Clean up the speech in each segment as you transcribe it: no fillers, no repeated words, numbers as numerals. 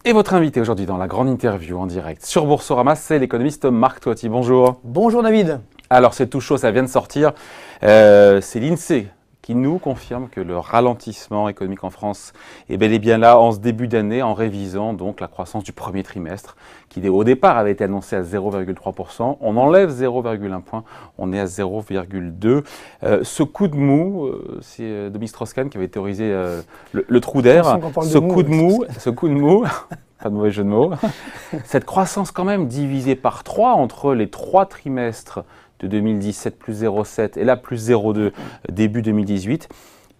Et votre invité aujourd'hui dans la grande interview en direct sur Boursorama, c'est l'économiste Marc Toiti. Bonjour. Bonjour David. Alors c'est tout chaud, ça vient de sortir. C'est l'INSEE qui nous confirme que le ralentissement économique en France est bel et bien là en ce début d'année, en révisant donc la croissance du premier trimestre, qui au départ avait été annoncée à 0,3%. On enlève 0,1 point, on est à 0,2. Ce coup de mou, c'est Dominique Strauss-Kahn qui avait théorisé le trou d'air. Ce coup de mou, pas de mauvais jeu de mots. Cette croissance quand même divisée par 3 entre les 3 trimestres de 2017 plus 0,7 et là plus 0,2 début 2018.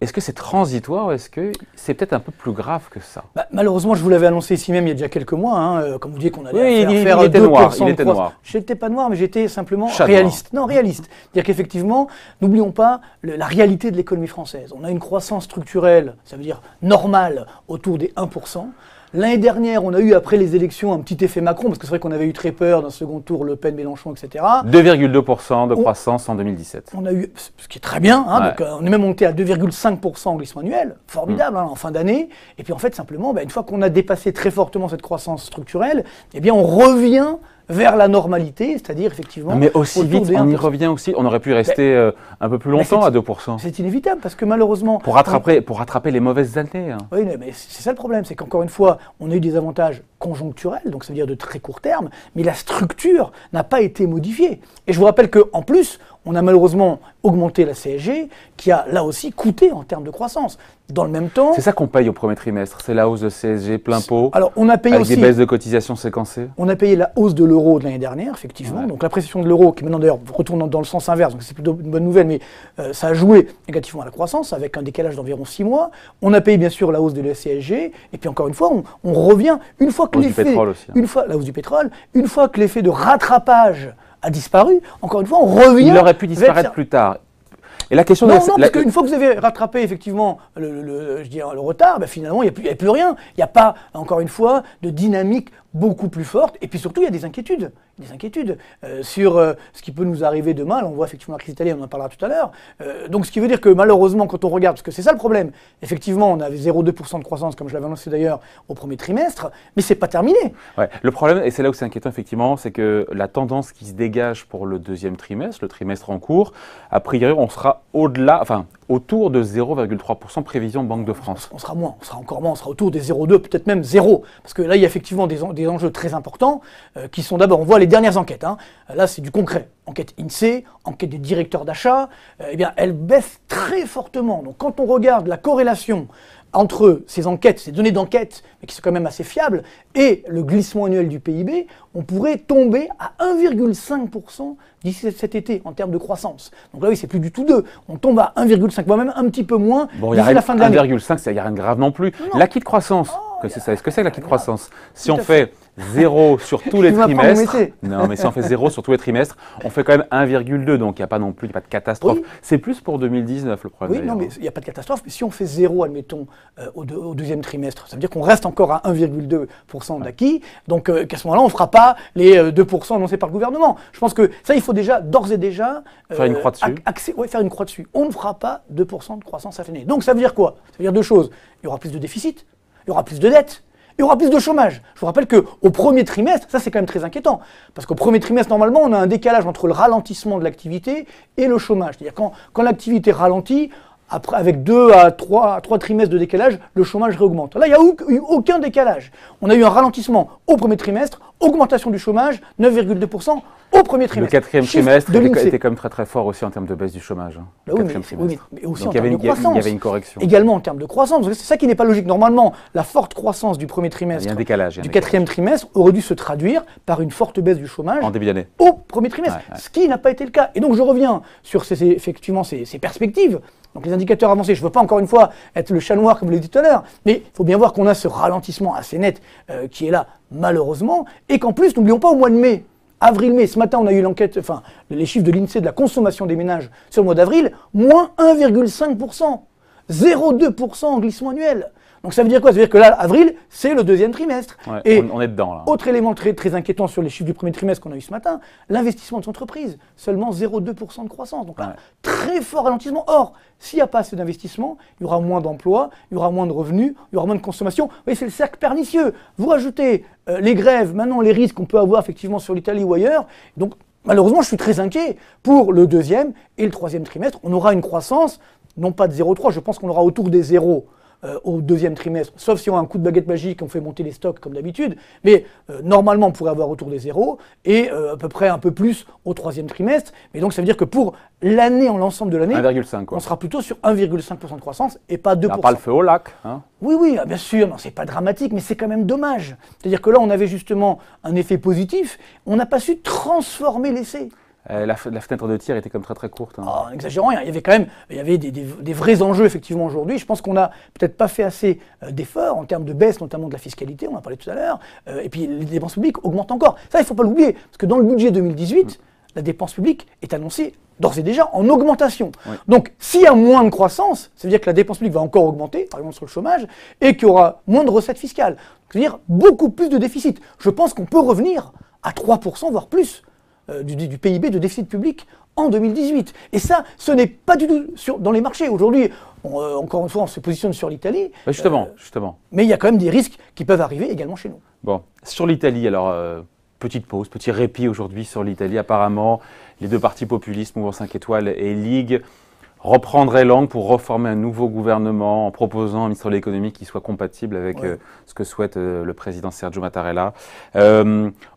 Est-ce que c'est transitoire ou est-ce que c'est peut-être un peu plus grave que ça? Malheureusement, je vous l'avais annoncé ici même il y a déjà quelques mois, comme vous disiez qu'on allait faire 2% de il était noir. J'étais pas noir, mais j'étais simplement réaliste. Non, réaliste. C'est-à-dire qu'effectivement, n'oublions pas la réalité de l'économie française. On a une croissance structurelle, ça veut dire normale, autour des 1%. L'année dernière, on a eu, après les élections, un petit effet Macron, parce que c'est vrai qu'on avait eu très peur d'un second tour, Le Pen, Mélenchon, etc. 2,2% de croissance en 2017. On a eu, ce qui est très bien, donc on est même monté à 2,5% en glissement annuel, formidable en fin d'année. Et puis en fait, simplement, une fois qu'on a dépassé très fortement cette croissance structurelle, eh bien on revient vers la normalité, c'est-à-dire effectivement... Mais aussi vite, on y revient aussi, on aurait pu rester un peu plus longtemps à 2%. C'est inévitable, parce que malheureusement... Pour rattraper les mauvaises années. Oui, mais c'est ça le problème, c'est qu'encore une fois, on a eu des avantages conjoncturels, donc ça veut dire de très court terme, mais la structure n'a pas été modifiée. Et je vous rappelle qu'en plus, on a malheureusement augmenté la CSG, qui a là aussi coûté en termes de croissance. Dans le même temps... C'est ça qu'on paye au premier trimestre, c'est la hausse de CSG plein pot, alors, on a payé avec aussi, des baisses de cotisations séquencées. On a payé la hausse de l'euro de l'année dernière, effectivement. Donc l'appréciation de l'euro, qui maintenant d'ailleurs retourne dans le sens inverse, donc c'est plutôt une bonne nouvelle, mais ça a joué négativement à la croissance, avec un décalage d'environ 6 mois. On a payé bien sûr la hausse de la CSG, et puis encore une fois, on revient, une fois que l'effet... la hausse du pétrole, une fois que l'effet de rattrapage a disparu, encore une fois, on revient... Il aurait pu disparaître plus tard. Et la question non, parce qu'une fois que vous avez rattrapé effectivement le retard, finalement, il n'y a plus rien. Il n'y a pas, encore une fois, de dynamique beaucoup plus forte. Et puis surtout, il y a des inquiétudes. Sur ce qui peut nous arriver demain. Là, on voit effectivement la crise italienne, on en parlera tout à l'heure. Donc, ce qui veut dire que malheureusement, quand on regarde, parce que c'est ça le problème, effectivement, on avait 0,2% de croissance, comme je l'avais annoncé d'ailleurs au premier trimestre, mais c'est pas terminé. Ouais. Le problème, et c'est là où c'est inquiétant effectivement, c'est que la tendance qui se dégage pour le deuxième trimestre, le trimestre en cours, a priori, on sera autour de 0,3% prévision Banque de France. On sera moins, on sera encore moins, on sera autour des 0,2, peut-être même 0. Parce que là, il y a effectivement des enjeux très importants qui sont d'abord, on voit les dernières enquêtes. Là, c'est du concret. Enquête INSEE, enquête des directeurs d'achat, elles baissent très fortement. Donc quand on regarde la corrélation entre ces enquêtes, ces données d'enquête, mais qui sont quand même assez fiables, et le glissement annuel du PIB, on pourrait tomber à 1,5% d'ici cet été en termes de croissance. Donc là, oui, c'est plus du tout 2. On tombe à 1,5, voire même un petit peu moins d'ici la fin de l'année. 1,5, il n'y a rien de grave non plus. L'acquis de croissance, est-ce que c'est l'acquis de croissance? Si on fait 0 sur tous les trimestres, non, mais si on fait 0 sur tous les trimestres, on fait quand même 1,2, donc il n'y a pas non plus, il n'y a pas de catastrophe. Oui. C'est plus pour 2019 le problème. Oui, non, mais il n'y a pas de catastrophe, mais si on fait 0, admettons, au deuxième trimestre, ça veut dire qu'on reste encore à 1,2% d'acquis, donc qu'à ce moment-là, on ne fera pas les 2% annoncés par le gouvernement. Je pense que ça, il faut déjà, d'ores et déjà, faire une croix dessus. Faire une croix dessus. On ne fera pas 2% de croissance à l'année. Donc ça veut dire quoi? Ça veut dire deux choses. Il y aura plus de déficit, il y aura plus de dette, il y aura plus de chômage. Je vous rappelle qu'au premier trimestre, ça c'est quand même très inquiétant, parce qu'au premier trimestre, normalement, on a un décalage entre le ralentissement de l'activité et le chômage. C'est-à-dire quand l'activité ralentit, après, avec 2 à 3 trimestres de décalage, le chômage réaugmente. Là, il n'y a eu aucun décalage. On a eu un ralentissement au premier trimestre, augmentation du chômage, 9,2% au premier trimestre. Le quatrième trimestre était quand même très très fort aussi en termes de baisse du chômage. Oui, mais aussi donc en termes de croissance. Il y avait une correction. Également en termes de croissance. C'est ça qui n'est pas logique. Normalement, la forte croissance du premier trimestre, du quatrième trimestre, aurait du se traduire par une forte baisse du chômage en début d'année. Au premier trimestre, ce qui n'a pas été le cas. Et donc je reviens sur ces perspectives. Donc les indicateurs avancés, je ne veux pas encore une fois être le chat noir comme je l'ai dit tout à l'heure, mais il faut bien voir qu'on a ce ralentissement assez net qui est là malheureusement, et qu'en plus, n'oublions pas au mois de mai, avril-mai, ce matin on a eu les chiffres de l'INSEE de la consommation des ménages sur le mois d'avril, moins 1,5%, 0,2% en glissement annuel. Donc ça veut dire quoi? Ça veut dire que là, avril, c'est le deuxième trimestre. Ouais, Et on est dedans là. autre élément très, très inquiétant sur les chiffres du premier trimestre qu'on a eu ce matin, l'investissement des entreprises, seulement 0,2% de croissance. Donc là, très fort ralentissement. Or, s'il n'y a pas assez d'investissement, il y aura moins d'emplois, il y aura moins de revenus, il y aura moins de consommation. Vous voyez, c'est le cercle pernicieux. Vous rajoutez les grèves, maintenant les risques qu'on peut avoir effectivement sur l'Italie ou ailleurs. Donc malheureusement, je suis très inquiet pour le deuxième et le troisième trimestre. On aura une croissance, non pas de 0,3, je pense qu'on aura autour des zéros au deuxième trimestre, sauf si on a un coup de baguette magique, on fait monter les stocks comme d'habitude, mais normalement on pourrait avoir autour des zéros et à peu près un peu plus au troisième trimestre. Mais donc ça veut dire que pour l'année, en l'ensemble de l'année, 1,5 quoi. on sera plutôt sur 1,5% de croissance et pas 2%. Il n'y a pas le feu au lac. Hein. Oui, oui, bien sûr, non, c'est pas dramatique, mais c'est quand même dommage. C'est-à-dire que là, on avait justement un effet positif, on n'a pas su transformer l'essai. La fenêtre de tir était comme très très courte. Hein. Oh, en exagérant, il y avait quand même des vrais enjeux effectivement aujourd'hui. Je pense qu'on n'a peut-être pas fait assez d'efforts en termes de baisse, notamment de la fiscalité, on en a parlé tout à l'heure, et puis les dépenses publiques augmentent encore. Ça, il ne faut pas l'oublier, parce que dans le budget 2018, la dépense publique est annoncée d'ores et déjà en augmentation. Oui. Donc, s'il y a moins de croissance, ça veut dire que la dépense publique va encore augmenter, par exemple sur le chômage, et qu'il y aura moins de recettes fiscales. C'est-à-dire beaucoup plus de déficit. Je pense qu'on peut revenir à 3%, voire plus, du PIB de déficit public en 2018. Et ça, ce n'est pas du tout dans les marchés. Aujourd'hui, encore une fois, on se positionne sur l'Italie. Justement. Mais il y a quand même des risques qui peuvent arriver également chez nous. Bon, sur l'Italie, alors, petite pause, petit répit aujourd'hui sur l'Italie. Apparemment, les deux partis populistes, Mouvement 5 étoiles et Ligue, reprendraient langue pour reformer un nouveau gouvernement en proposant un ministre de l'économie qui soit compatible avec ce que souhaite le président Sergio Mattarella.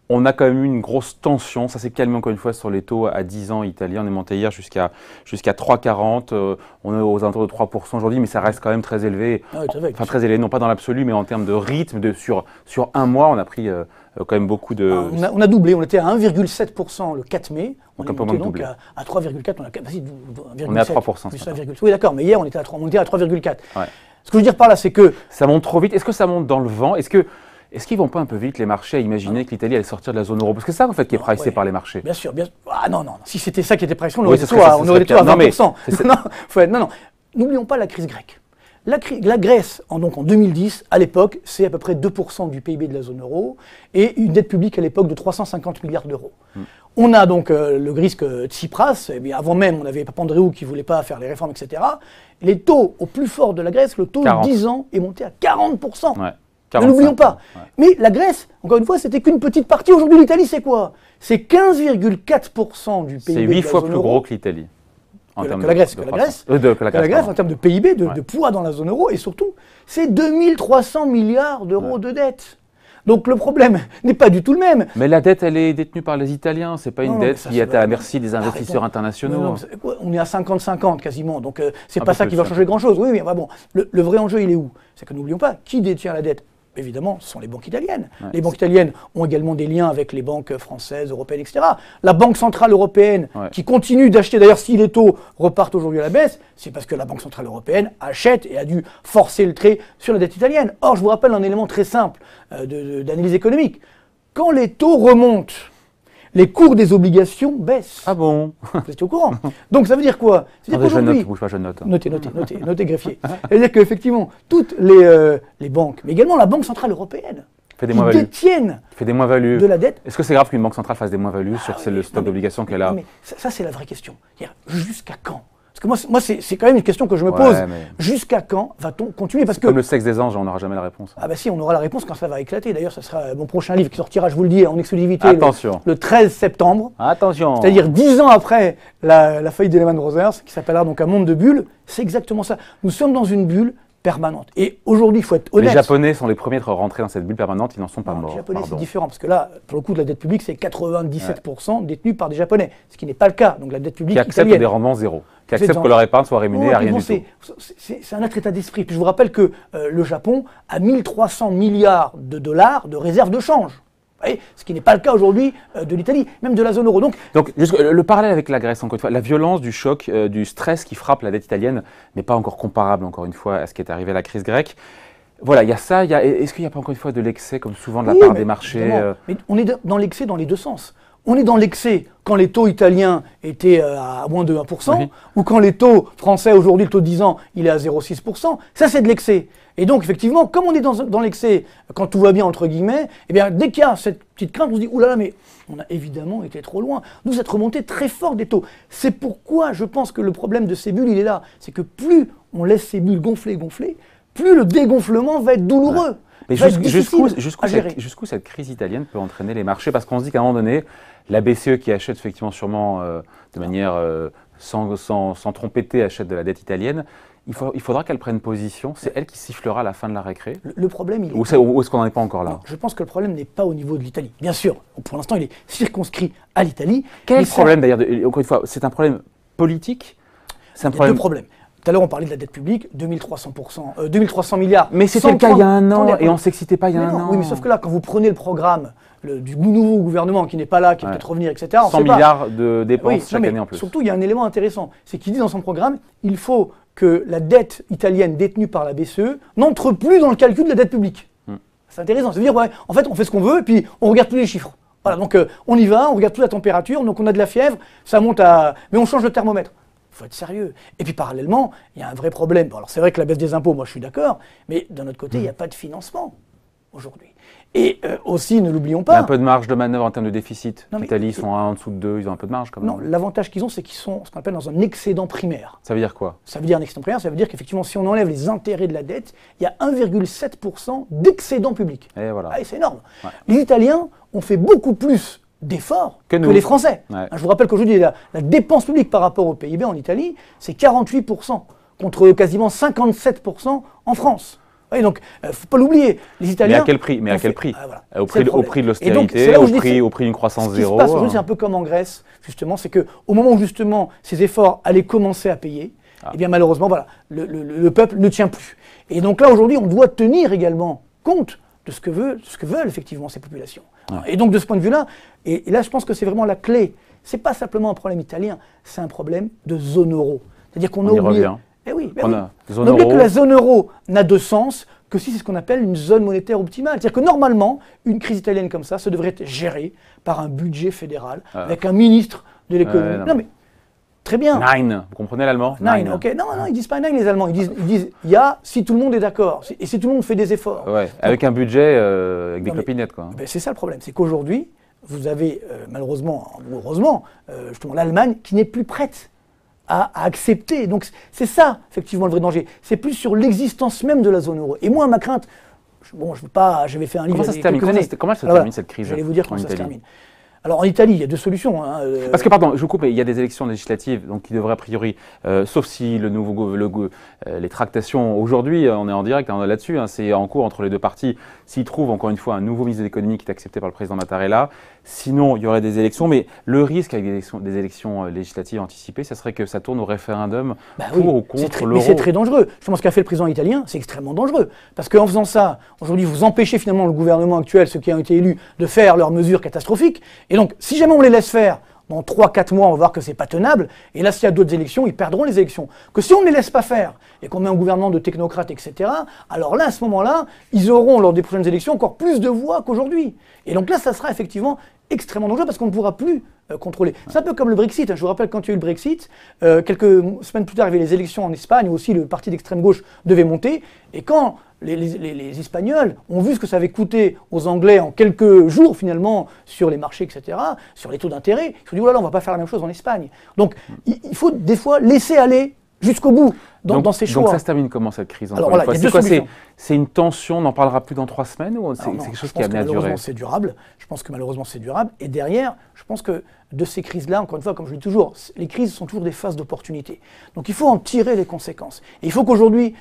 On a quand même eu une grosse tension, ça s'est calmé encore une fois sur les taux à 10 ans italiens. On est monté hier jusqu'à 3,40, on est aux alentours de 3% aujourd'hui, mais ça reste quand même très élevé. Enfin très élevé, non pas dans l'absolu, mais en termes de rythme, sur un mois, on a pris quand même beaucoup de... On a doublé, on était à 1,7% le 4 mai, on est monté donc à 3,4, on a capacité de 1,7. On est à 3%. Plus 1,7. Oui d'accord, mais hier on était à 3,4. Ouais. Ce que je veux dire par là, c'est que... Ça monte trop vite, est-ce que ça monte dans le vent? Est-ce qu'ils ne vont pas un peu vite, les marchés, à imaginer que l'Italie allait sortir de la zone euro? Parce que c'est ça, en fait, qui est pricé par les marchés. Bien sûr, bien sûr. Ah non. Si c'était ça qui était pricé, on aurait des taux à 20%. Non. N'oublions pas la crise grecque. La Grèce, donc en 2010, à l'époque, c'est à peu près 2% du PIB de la zone euro et une dette publique à l'époque de 350 milliards d'euros. On a donc le risque Tsipras, et bien avant même, on avait Papandréou qui ne voulait pas faire les réformes, etc. Les taux au plus fort de la Grèce, le taux de 10 ans est monté à 40%. Ouais. Ne l'oublions pas. Ouais. Mais la Grèce, encore une fois, c'était qu'une petite partie. Aujourd'hui, l'Italie, c'est quoi? C'est 15,4% du PIB. C'est 8 fois plus gros que l'Italie. Que la Grèce, en termes de PIB, de poids dans la zone euro, et surtout, c'est 2300 milliards d'euros de dette. Donc le problème n'est pas du tout le même. Mais la dette, elle est détenue par les Italiens, c'est pas une dette qui est à la merci des investisseurs internationaux. On est à 50-50 quasiment, donc c'est pas ça qui va changer grand-chose. Oui, mais bon, le vrai enjeu, il est où? C'est que n'oublions pas, qui détient la dette? Évidemment, ce sont les banques italiennes. Ouais. Les banques italiennes ont également des liens avec les banques françaises, européennes, etc. La Banque Centrale Européenne, qui continue d'acheter, d'ailleurs si les taux repartent aujourd'hui à la baisse, c'est parce que la Banque Centrale Européenne achète et a dû forcer le trait sur la dette italienne. Or, je vous rappelle un élément très simple d'analyse économique. Quand les taux remontent, les cours des obligations baissent. Ah bon? Vous êtes au courant? Donc ça veut dire quoi? Je note, bouge pas, je note. Notez greffier. C'est-à-dire qu'effectivement, toutes les banques, mais également la Banque Centrale Européenne, détiennent de la dette. Est-ce que c'est grave qu'une banque centrale fasse des moins-values sur le stock d'obligations qu'elle a? Mais ça, c'est la vraie question. Jusqu'à quand? Parce que moi c'est quand même une question que je me pose. Jusqu'à quand va-t-on continuer? Parce que comme le sexe des anges, on n'aura jamais la réponse. Ah bah si, on aura la réponse quand ça va éclater. D'ailleurs, ça sera mon prochain livre qui sortira, je vous le dis, en exclusivité le 13 septembre. Attention. C'est-à-dire 10 ans après la faillite de Lehman Brothers, qui s'appellera donc Un monde de bulles. C'est exactement ça. Nous sommes dans une bulle permanente. Et aujourd'hui, il faut être honnête. Les Japonais sont les premiers à être rentrés dans cette bulle permanente, ils n'en sont pas morts. Les Japonais, c'est différent, parce que là, pour le coup, de la dette publique, c'est 97% détenue par des Japonais, ce qui n'est pas le cas. Donc la dette publique qui acceptent des rendements zéro, qui acceptent que leur épargne soit rémunérée à rien du tout. C'est un autre état d'esprit. Puis je vous rappelle que le Japon a 1300 milliards de dollars de réserves de change. Ce qui n'est pas le cas aujourd'hui de l'Italie, même de la zone euro. Donc le parallèle avec la Grèce, encore une fois, la violence du choc, du stress qui frappe la dette italienne n'est pas encore comparable, encore une fois, à ce qui est arrivé à la crise grecque. Voilà, il y a ça. Est-ce qu'il n'y a pas encore une fois de l'excès, comme souvent de la part des marchés Mais on est dans l'excès dans les deux sens. on est dans l'excès quand les taux italiens étaient à moins de 1%, Oui. ou quand les taux français, aujourd'hui, le taux de 10 ans, il est à 0,6%. Ça, c'est de l'excès. Et donc, effectivement, comme on est dans l'excès, quand tout va bien, entre guillemets, eh bien, dès qu'il y a cette petite crainte, on se dit, oulala, mais on a évidemment été trop loin. Nous, cette remontée très forte des taux. C'est pourquoi je pense que le problème de ces bulles, il est là. C'est que plus on laisse ces bulles gonfler, plus le dégonflement va être douloureux. Ouais. Mais jusqu'où cette crise italienne peut entraîner les marchés? Parce qu'on se dit qu'à un moment donné, la BCE qui achète effectivement sûrement de manière sans trompeter, achète de la dette italienne, il faudra qu'elle prenne position. C'est elle qui sifflera à la fin de la récré. Le problème, il est... Ou est-ce qu'on n'en est pas encore là? Non, je pense que le problème n'est pas au niveau de l'Italie. Bien sûr, pour l'instant, il est circonscrit à l'Italie. Quel est le problème d'ailleurs? Encore une fois, c'est un problème politique? Il y a deux problèmes. Tout à l'heure, on parlait de la dette publique, 2300 milliards. Mais c'était le cas il y a un an et on ne s'excitait pas il y a un an. Oui, mais sauf que là, quand vous prenez le programme du nouveau gouvernement qui n'est pas là, qui va peut-être revenir, etc. 100 milliards de dépenses chaque année en plus. Surtout, il y a un élément intéressant, c'est qu'il dit dans son programme, il faut que la dette italienne détenue par la BCE n'entre plus dans le calcul de la dette publique. C'est intéressant, c'est-à-dire, ouais, en fait, on fait ce qu'on veut et puis on regarde tous les chiffres. Voilà, donc on y va, on regarde toute la température, donc on a de la fièvre, ça monte à... Mais on change le thermomètre. Il faut être sérieux. Et puis parallèlement, il y a un vrai problème. Bon, alors c'est vrai que la baisse des impôts, moi je suis d'accord, mais d'un autre côté, il n'y a pas de financement aujourd'hui. Et aussi, ne l'oublions pas... Il y a un peu de marge de manœuvre en termes de déficit. L'Italie, ils sont en dessous de 2, ils ont un peu de marge quand même. Non, l'avantage qu'ils ont, c'est qu'ils sont ce qu'on appelle dans un excédent primaire. Ça veut dire quoi? Ça veut dire un excédent primaire, ça veut dire qu'effectivement, si on enlève les intérêts de la dette, il y a 1,7% d'excédent public. Et voilà. Ah, c'est énorme. Ouais. Les Italiens ont fait beaucoup plus d'efforts que les Français. Ouais. Je vous rappelle qu'aujourd'hui, la dépense publique par rapport au PIB en Italie, c'est 48%, contre quasiment 57% en France. Oui, donc, il ne faut pas l'oublier. Les Italiens... Mais à quel prix? Mais à quel prix? Voilà. Au prix de l'austérité, au prix d'une croissance zéro. Ce qui se passe aujourd'hui, c'est un peu comme en Grèce, justement, c'est qu'au moment où justement ces efforts allaient commencer à payer, eh bien malheureusement, voilà, le peuple ne tient plus. Et donc là, aujourd'hui, on doit tenir également compte de ce que veulent effectivement ces populations. Ouais. Et donc de ce point de vue-là, et là je pense que c'est vraiment la clé, c'est pas simplement un problème italien, c'est un problème de zone euro. C'est-à-dire qu'on a oublié... Eh oui, on oublie que la zone euro n'a de sens que si c'est ce qu'on appelle une zone monétaire optimale. C'est-à-dire que normalement, une crise italienne comme ça devrait être gérée par un budget fédéral, avec un ministre de l'économie. Non mais, très bien. Nine, vous comprenez l'allemand? Nine, ok. Non, ils disent pas nine les Allemands, ils disent il y a si tout le monde est d'accord, et si tout le monde fait des efforts. Ouais, avec un budget, avec des clopinettes quoi. Ben, c'est ça le problème, c'est qu'aujourd'hui, vous avez malheureusement, ou heureusement, justement l'Allemagne qui n'est plus prête à accepter. Donc c'est ça, effectivement, le vrai danger. C'est plus sur l'existence même de la zone euro. Et moi, ma crainte, je veux pas, j'avais fait un livre... Comment elle se termine cette crise? J'allais vous dire comment ça se termine. Alors en Italie, il y a deux solutions. Parce que, pardon, je vous coupe, il y a des élections législatives donc, qui devraient a priori, sauf si les tractations, aujourd'hui, on est en direct là-dessus, c'est en cours entre les deux partis, s'ils trouvent encore une fois un nouveau ministre de l'économie qui est accepté par le président Mattarella, sinon il y aurait des élections, mais le risque avec des élections législatives anticipées, ça serait que ça tourne au référendum pour ou contre l'euro. Mais c'est très dangereux. Je pense ce qu'a fait le président italien, c'est extrêmement dangereux. Parce qu'en faisant ça, aujourd'hui, vous empêchez finalement le gouvernement actuel, ceux qui ont été élus, de faire leurs mesures catastrophiques. Et donc, si jamais on les laisse faire, dans 3-4 mois, on va voir que c'est pas tenable. Et là, s'il y a d'autres élections, ils perdront les élections. Que si on ne les laisse pas faire et qu'on met un gouvernement de technocrates, etc., alors là, à ce moment-là, ils auront, lors des prochaines élections, encore plus de voix qu'aujourd'hui. Et donc là, ça sera effectivement extrêmement dangereux parce qu'on ne pourra plus contrôler. C'est un peu comme le Brexit. Je vous rappelle, quand il y a eu le Brexit, quelques semaines plus tard, il y avait les élections en Espagne où aussi le parti d'extrême gauche devait monter. Et quand les Espagnols ont vu ce que ça avait coûté aux Anglais en quelques jours, finalement, sur les marchés, etc., sur les taux d'intérêt, ils se sont dit, oh là là, on ne va pas faire la même chose en Espagne. Donc, il faut des fois laisser aller jusqu'au bout dans ces choix. Donc ça se termine comment cette crise? Alors voilà, il y a deux solutions. C'est une tension, on n'en parlera plus dans 3 semaines ou c'est quelque chose qui a amené à durer? C'est durable. Je pense que malheureusement c'est durable. Et derrière, je pense que de ces crises-là, encore une fois, comme je le dis toujours, les crises sont toujours des phases d'opportunité. Donc il faut en tirer les conséquences. Et il faut qu'aujourd'hui,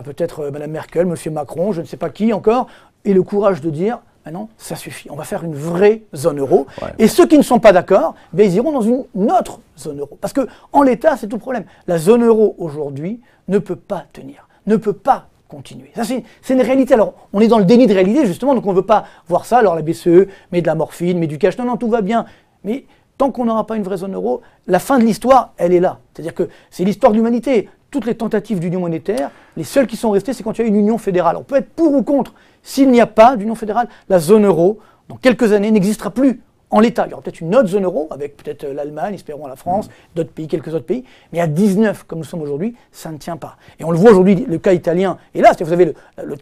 peut-être Mme Merkel, M. Macron, je ne sais pas qui encore, aient le courage de dire maintenant, ça suffit, on va faire une vraie zone euro. Ouais. Et ceux qui ne sont pas d'accord, ils iront dans une autre zone euro. Parce qu'en l'état, c'est tout le problème. La zone euro, aujourd'hui, ne peut pas tenir, ne peut pas continuer. Ça, c'est une réalité. Alors, on est dans le déni de réalité, justement, donc on ne veut pas voir ça. Alors, la BCE met de la morphine, met du cash. Non, tout va bien. Mais tant qu'on n'aura pas une vraie zone euro, la fin de l'histoire, elle est là. C'est-à-dire que c'est l'histoire de l'humanité. Toutes les tentatives d'union monétaire, les seules qui sont restées, c'est quand il y a une union fédérale. On peut être pour ou contre. S'il n'y a pas d'union fédérale, la zone euro, dans quelques années, n'existera plus en l'état. Il y aura peut-être une autre zone euro, avec peut-être l'Allemagne, espérons la France, d'autres pays, quelques autres pays. Mais à 19, comme nous sommes aujourd'hui, ça ne tient pas. Et on le voit aujourd'hui, le cas italien. Et là, vous avez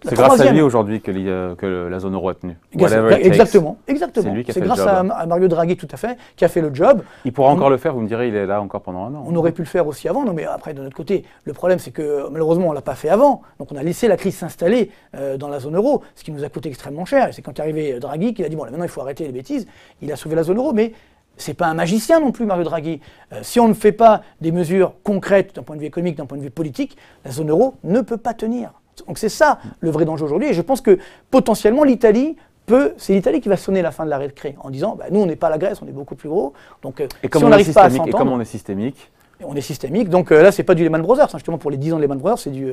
c'est grâce à lui aujourd'hui que la zone euro a tenu. Exactement. C'est grâce à Mario Draghi, tout à fait, qui a fait le job. Il pourra encore le faire, vous me direz, il est là encore pendant un an. On aurait pu le faire aussi avant, non, mais après, de notre côté, le problème, c'est que malheureusement, on ne l'a pas fait avant. Donc, on a laissé la crise s'installer dans la zone euro, ce qui nous a coûté extrêmement cher. Et c'est quand est arrivé Draghi qu'il a dit, bon, là, maintenant, il faut arrêter les bêtises. Il a sauvé la zone euro, mais c'est pas un magicien non plus, Mario Draghi. Si on ne fait pas des mesures concrètes d'un point de vue économique, d'un point de vue politique, la zone euro ne peut pas tenir. Donc, c'est ça le vrai danger aujourd'hui. Et je pense que potentiellement, c'est l'Italie qui va sonner la fin de la récré en disant nous on n'est pas la Grèce, on est beaucoup plus gros. Donc si on n'arrive pas à s'entendre, et comme on est systémique, on est systémique. Donc là c'est pas du Lehman Brothers, justement pour les 10 ans de Lehman Brothers, c'est du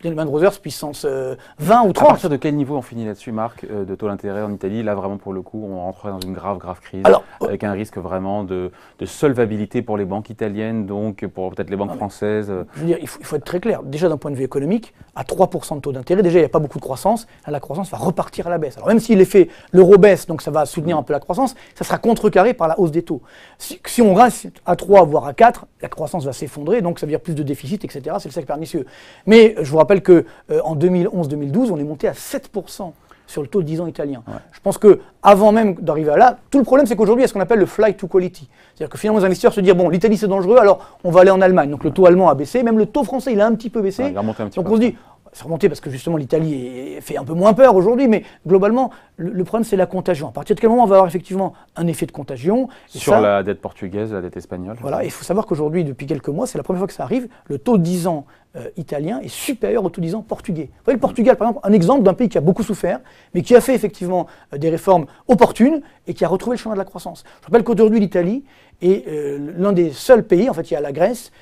Lehman Brothers puissance 20 ou 30. À partir de quel niveau on finit là-dessus, Marc, de taux d'intérêt en Italie? Là vraiment pour le coup on rentrerait dans une grave crise, avec un risque vraiment de solvabilité pour les banques italiennes, donc pour peut-être les banques françaises. Je veux dire, il faut être très clair. Déjà d'un point de vue économique, à 3% de taux d'intérêt, déjà il n'y a pas beaucoup de croissance. Là, la croissance va repartir à la baisse. Alors même si l'euro baisse, donc ça va soutenir un peu la croissance, ça sera contrecarré par la hausse des taux. Si on reste à 3 voire à 4, la croissance va s'effondrer, donc ça veut dire plus de déficit, etc. C'est le cercle pernicieux. Mais je vous rappelle qu'en 2011-2012, on est monté à 7% sur le taux de 10 ans italien. Ouais. Je pense qu'avant même d'arriver à là, tout le problème c'est qu'aujourd'hui il y a ce qu'on appelle le flight to quality. C'est-à-dire que finalement les investisseurs se disent bon, l'Italie c'est dangereux, alors on va aller en Allemagne. Donc le taux allemand a baissé, même le taux français il a un petit peu baissé. Il a remonté un petit donc peu. On se dit, c'est remonté parce que justement l'Italie fait un peu moins peur aujourd'hui, mais globalement le problème c'est la contagion. À partir de quel moment on va avoir effectivement un effet de contagion sur la dette portugaise, la dette espagnole. Voilà, il faut savoir qu'aujourd'hui, depuis quelques mois, c'est la première fois que ça arrive, le taux de 10 ans italien est supérieur au taux de 10 ans portugais. Vous voyez, le Portugal, par exemple, un exemple d'un pays qui a beaucoup souffert, mais qui a fait effectivement des réformes opportunes et qui a retrouvé le chemin de la croissance. Je rappelle qu'aujourd'hui, l'Italie est l'un des seuls pays, en fait, il y a la Grèce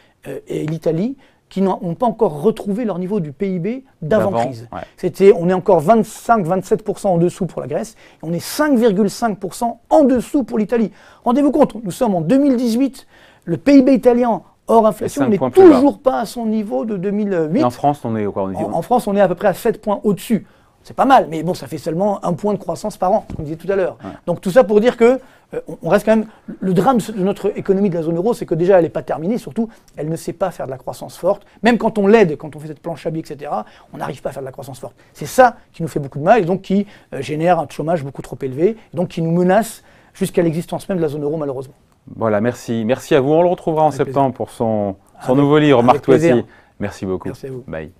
et l'Italie, qui n'ont pas encore retrouvé leur niveau du PIB d'avant-crise. Ouais. On est encore 25-27% en dessous pour la Grèce, et on est 5,5% en dessous pour l'Italie. Rendez-vous compte, nous sommes en 2018, le PIB italien hors inflation n'est toujours pas à son niveau de 2008. Et en France, on est au quoi? En France, on est à peu près à 7 points au-dessus. C'est pas mal, mais bon, ça fait seulement 1 point de croissance par an, comme on disait tout à l'heure. Ouais. Donc tout ça pour dire que on reste quand même. Le drame de notre économie de la zone euro, c'est que déjà elle n'est pas terminée, surtout elle ne sait pas faire de la croissance forte. Même quand on l'aide, quand on fait cette planche à billets, etc., on n'arrive pas à faire de la croissance forte. C'est ça qui nous fait beaucoup de mal et donc qui génère un chômage beaucoup trop élevé, et donc qui nous menace jusqu'à l'existence même de la zone euro malheureusement. Voilà, merci à vous. On le retrouvera en septembre pour son nouveau livre, Marc Toiti. Merci beaucoup. Merci à vous. Bye.